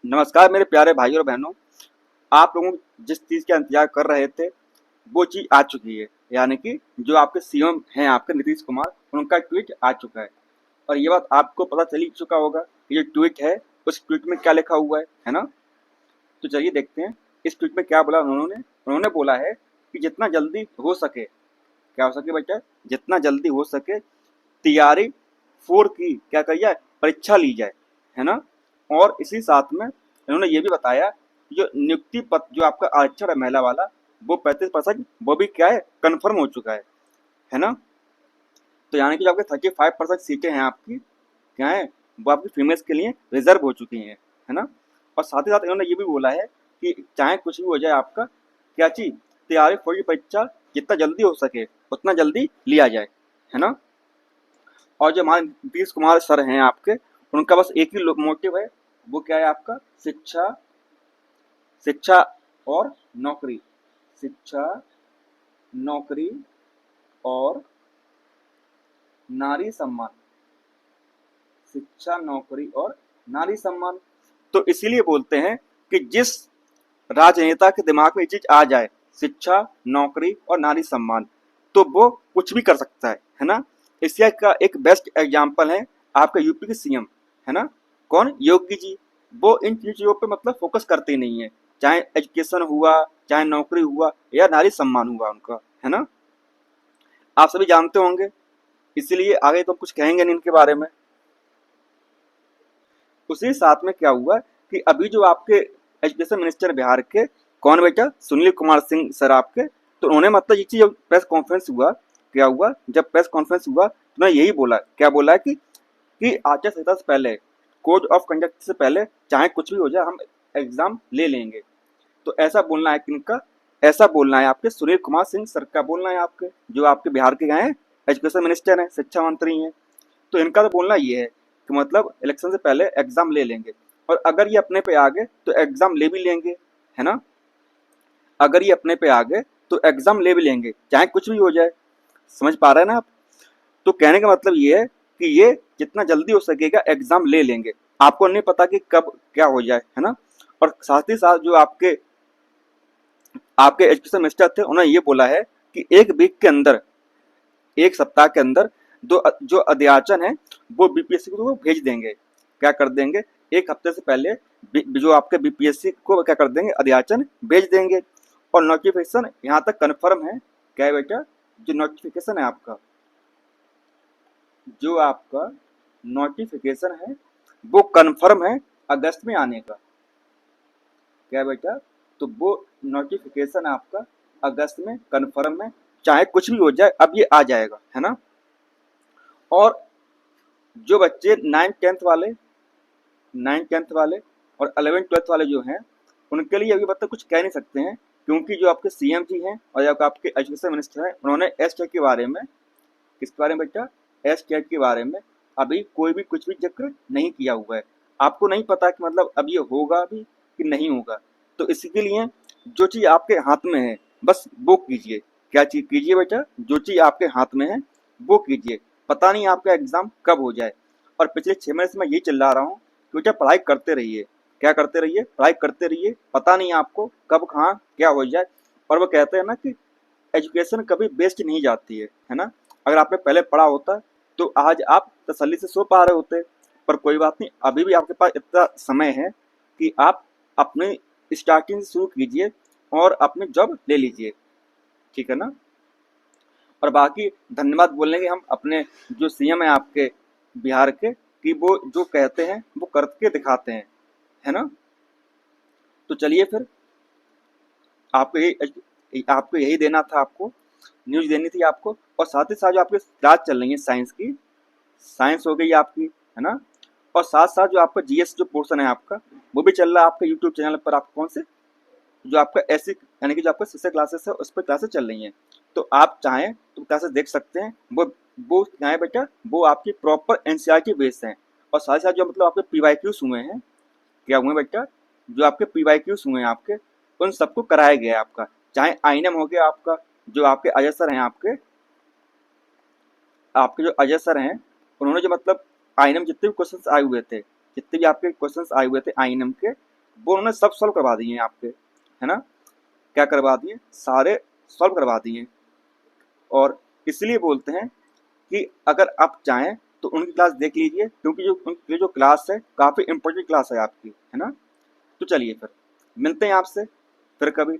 नमस्कार मेरे प्यारे भाइयों और बहनों। आप लोगों जिस चीज़ का इंतजार कर रहे थे वो चीज़ आ चुकी है। यानी कि जो आपके सीएम हैं आपके नीतीश कुमार, उनका ट्वीट आ चुका है। और ये बात आपको पता चल ही चुका होगा कि ये ट्वीट है, उस ट्वीट में क्या लिखा हुआ है ना। तो चलिए देखते हैं इस ट्वीट में क्या बोला उन्होंने। उन्होंने बोला है कि जितना जल्दी हो सके, क्या हो सके बेटा, जितना जल्दी हो सके तैयारी 4 की क्या करी जाए, परीक्षा ली जाए, है ना। और इसी साथ में इन्होंने ये भी बताया कि जो नियुक्ति पत्र जो आपका आरक्षण है महिला वाला, वो 35% वो भी क्या है, कन्फर्म हो चुका है ना। तो यानी कि जो आपके 35% सीटें हैं आपकी क्या है, वो आपकी फीमेल्स के लिए रिजर्व हो चुकी हैं, है ना। और साथ ही साथ इन्होंने ये भी बोला है कि चाहे कुछ भी हो जाए आपका क्या चीज, तैयारी फौजी परीक्षा जितना जल्दी हो सके उतना जल्दी लिया जाए, है ना। और जो हमारे नीतीश कुमार सर हैं आपके, उनका बस एक ही मोटिव है, वो क्या है आपका, शिक्षा, शिक्षा और नौकरी, शिक्षा, नौकरी और नारी सम्मान, शिक्षा, नौकरी और नारी सम्मान। तो इसीलिए बोलते हैं कि जिस राजनेता के दिमाग में ये चीज आ जाए, शिक्षा, नौकरी और नारी सम्मान, तो वो कुछ भी कर सकता है ना। एशिया का एक बेस्ट एग्जाम्पल है आपका यूपी के सीएम, है ना, कौन, योगी जी। वो इन चीजों पे मतलब फोकस करते ही नहीं है, चाहे एजुकेशन हुआ, चाहे नौकरी हुआ या नारी सम्मान हुआ उनका, है ना। आप सभी जानते होंगे, इसीलिए आगे तो कुछ कहेंगे नहीं इनके बारे में। उसी साथ में क्या हुआ कि अभी जो आपके एजुकेशन मिनिस्टर बिहार के, कौन बेटा, सुनील कुमार सिंह सर आपके, तो उन्होंने मतलब ये चीज प्रेस कॉन्फ्रेंस हुआ, क्या हुआ जब प्रेस कॉन्फ्रेंस हुआ तो उन्होंने यही बोला, क्या बोला कि आचार संहिता से पहले, कोड ऑफ कंडक्ट से पहले चाहे कुछ भी हो जाए हम एग्जाम ले लेंगे। तो ऐसा बोलना है किनका, ऐसा बोलना है आपके सुनील कुमार सिंह सर का बोलना है आपके, जो आपके बिहार के हैं एजुकेशन मिनिस्टर हैं, शिक्षा मंत्री हैं। तो इनका तो बोलना ये है कि मतलब इलेक्शन से पहले एग्जाम ले लेंगे, और अगर ये अपने पे आ गए तो एग्जाम ले भी लेंगे, है ना। अगर ये अपने पे आ गए तो एग्जाम ले भी लेंगे, चाहे कुछ भी हो जाए। समझ पा रहे हैं ना आप। तो कहने का मतलब ये है कि ये जितना जल्दी हो सकेगा एग्जाम ले लेंगे, आपको नहीं पता कि कब क्या हो जाए, है ना। और साथ ही साथ जो आपके आपके एजुकेशन मिनिस्टर थे, उन्होंने ये बोला है कि एक वीक के अंदर, एक सप्ताह के अंदर दो जो अध्याचन है वो बीपीएससी को भेज देंगे, क्या कर देंगे, एक हफ्ते से पहले जो आपके बीपीएससी को क्या कर देंगे, अध्याचन भेज देंगे। और नोटिफिकेशन यहाँ तक कंफर्म है, क्या है बेटा, जो नोटिफिकेशन है आपका, जो आपका नोटिफिकेशन है वो कंफर्म है अगस्त में आने का, क्या है बेटा, तो वो नोटिफिकेशन आपका अगस्त में कंफर्म है, चाहे कुछ भी हो जाए अब ये आ जाएगा, है ना। और जो बच्चे 9th 10th वाले और 11th 12th वाले जो हैं, उनके लिए अभी मतलब कुछ कह नहीं सकते हैं, क्योंकि जो आपके सीएम जी हैं और जो आपके एजुकेशन मिनिस्टर हैं, उन्होंने एस टेट के बारे में, किसके बारे में बेटा, एस टेट के बारे में अभी कोई भी कुछ भी जिक्र नहीं किया हुआ है। आपको नहीं पता कि मतलब अब ये होगा भी कि नहीं होगा। तो इसके लिए जो चीज़ आपके हाथ में है बस वो कीजिए। क्या चीज़ कीजिए बेटा, जो चीज़ आपके हाथ में है वो कीजिए। पता नहीं आपका एग्जाम कब हो जाए। और पिछले 6 महीने से मैं यही चिल्ला रहा हूँ कि बेटा पढ़ाई करते रहिए, क्या करते रहिए, पढ़ाई करते रहिए, पता नहीं आपको कब कहाँ क्या हो जाए। और वो कहते हैं ना कि एजुकेशन कभी वेस्ट नहीं जाती है ना। अगर आपने पहले पढ़ा होता तो आज आप तसल्ली से सो पा रहे होते। पर कोई बात नहीं, अभी भी आपके पास इतना समय है कि आप अपने स्टार्टिंग से शुरू कीजिए और अपनी जॉब ले लीजिए, ठीक है ना। और बाकी धन्यवाद बोलने के हम अपने जो सीएम है आपके बिहार के, कि वो जो कहते हैं वो करके दिखाते हैं, है ना। तो चलिए फिर, आपको यही देना था, आपको न्यूज देनी थी आपको। और साथ ही साथ जो आपकी क्लास चल रही है साइंस की, साइंस हो गई आपकी, है ना। और साथ साथ जो आपका जीएस जो पोर्शन है आपका, वो भी चल रहा है आपके यूट्यूब चैनल पर। आप कौन से, जो आपका ऐसी यानी कि जो आपका सिस्टर क्लासेस है उस पर क्लासेस चल रही हैं, तो आप चाहें तो क्लासेस देख सकते हैं। वो क्या है बेटा, वो आपकी प्रॉपर एनसीईआरटी बेस हैं। और साथ ही साथ जो मतलब आपके पीवाईक्यूज हुए हैं, क्या हुए बेटा, जो आपके पीवाईक्यूज हुए हैं आपके, उन सबको कराया गया है आपका। चाहे आईएनएम हो गया आपका, जो आपके अजय सर हैं आपके, आपके जो अजय सर हैं, उन्होंने जो मतलब आईएनएम जितने भी क्वेश्चंस आए हुए थे, जितने भी आपके क्वेश्चंस आए हुए थे आईएनएम के, वो उन्होंने सब सॉल्व करवा दिए हैं आपके, है ना, क्या करवा दिए, सारे सॉल्व करवा दिए। और इसलिए बोलते हैं कि अगर आप चाहें तो उनकी क्लास देख लीजिए, क्योंकि जो उनकी जो क्लास है काफ़ी इंपॉर्टेंट क्लास है आपकी, है ना। तो चलिए फिर मिलते हैं आपसे फिर कभी।